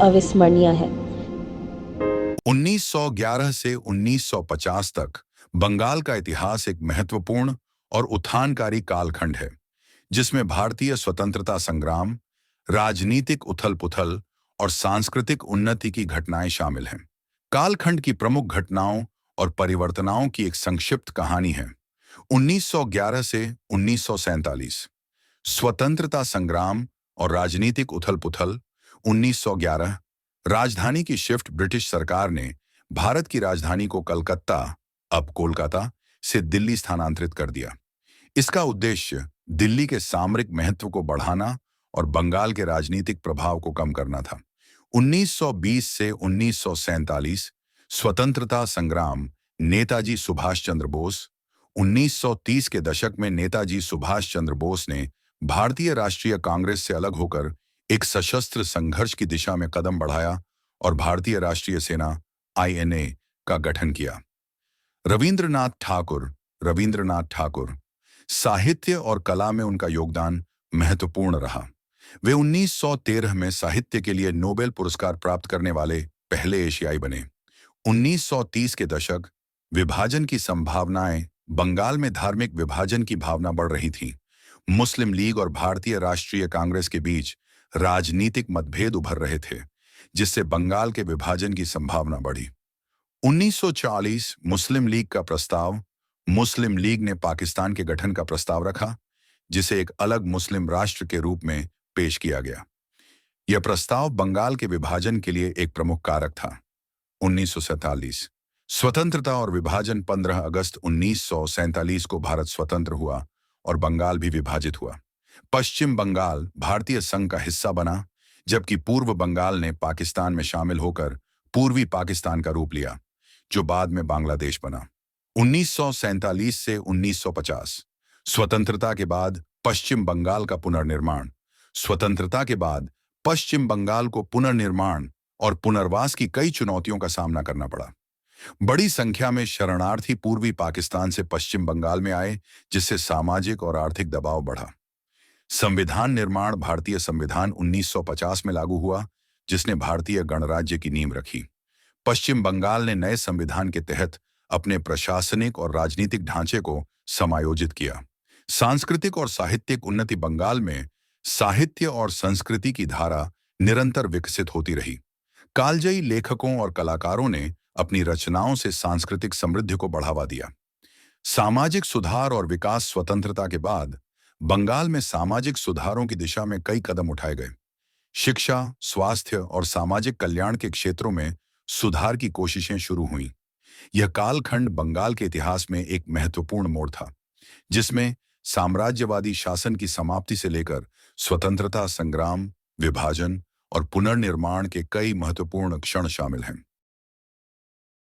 अविस्मरणीय है। 1911 से 1950 तक बंगाल का इतिहास एक महत्वपूर्ण और उत्थानकारी कालखंड है, जिसमें भारतीय स्वतंत्रता संग्राम, राजनीतिक उथल-पुथल और सांस्कृतिक उन्नति की घटनाएं शामिल हैं। कालखंड की प्रमुख घटनाओं और परिवर्तनों की एक संक्षिप्त कहानी है। 1911 से 1947 स्वतंत्रता संग्राम और राजनीतिक उथल-पुथल। 1911 राजधानी की शिफ्ट। ब्रिटिश सरकार ने भारत की राजधानी को कलकत्ता, अब कोलकाता, से दिल्ली स्थानांतरित कर दिया। इसका उद्देश्य दिल्ली के सामरिक महत्व को बढ़ाना और बंगाल के राजनीतिक प्रभाव को कम करना था। 1920 से 1947 स्वतंत्रता संग्राम। नेताजी सुभाष चंद्र बोस। 1930 के दशक में नेताजी सुभाष चंद्र बोस ने भारतीय राष्ट्रीय कांग्रेस से अलग होकर एक सशस्त्र संघर्ष की दिशा में कदम बढ़ाया और भारतीय राष्ट्रीय सेना (INA) का गठन किया। रविंद्रनाथ ठाकुर। साहित्य और कला में उनका योगदान महत्वपूर्ण रहा। वे 1913 में साहित्य के लिए नोबेल पुरस्कार प्राप्त करने वाले पहले एशियाई बने। 1930 के दशक विभाजन की संभावनाएं। बंगाल में धार्मिक विभाजन की भावना बढ़ रही थी। मुस्लिम लीग और भारतीय राष्ट्रीय कांग्रेस के बीच राजनीतिक मतभेद उभर रहे थे, जिससे बंगाल के विभाजन की संभावना बढ़ी। 1940 मुस्लिम लीग का प्रस्ताव। मुस्लिम लीग ने पाकिस्तान के गठन का प्रस्ताव रखा, जिसे एक अलग मुस्लिम राष्ट्र के रूप में पेश किया गया। यह प्रस्ताव बंगाल के विभाजन के लिए एक प्रमुख कारक था। 1947 स्वतंत्रता और विभाजन। 15 अगस्त 1947 को भारत स्वतंत्र हुआ और बंगाल भी विभाजित हुआ। पश्चिम बंगाल भारतीय संघ का हिस्सा बना, जबकि पूर्व बंगाल ने पाकिस्तान में शामिल होकर पूर्वी पाकिस्तान का रूप लिया, जो बाद में बांग्लादेश बना। 1947 से 1950 स्वतंत्रता के बाद पश्चिम बंगाल का पुनर्निर्माण। स्वतंत्रता के बाद पश्चिम बंगाल को पुनर्निर्माण और पुनर्वास की कई चुनौतियों का सामना करना पड़ा। बड़ी संख्या में शरणार्थी पूर्वी पाकिस्तान से पश्चिम बंगाल में आए, जिससे सामाजिक और आर्थिक दबाव बढ़ा। संविधान निर्माण। भारतीय संविधान 1950 में लागू हुआ, जिसने भारतीय गणराज्य की नींव रखी। पश्चिम बंगाल ने नए संविधान के तहत अपने प्रशासनिक और राजनीतिक ढांचे को समायोजित किया। सांस्कृतिक और साहित्यिक उन्नति। बंगाल में साहित्य और संस्कृति की धारा निरंतर विकसित होती रही। कालजयी लेखकों और कलाकारों ने अपनी रचनाओं से सांस्कृतिक समृद्धि को बढ़ावा दिया। सामाजिक सुधार और विकास। स्वतंत्रता के बाद बंगाल में सामाजिक सुधारों की दिशा में कई कदम उठाए गए। शिक्षा, स्वास्थ्य और सामाजिक कल्याण के क्षेत्रों में सुधार की कोशिशें शुरू हुईं। यह कालखंड बंगाल के इतिहास में एक महत्वपूर्ण मोड़ था, जिसमें साम्राज्यवादी शासन की समाप्ति से लेकर स्वतंत्रता संग्राम, विभाजन और पुनर्निर्माण के कई महत्वपूर्ण क्षण शामिल हैं।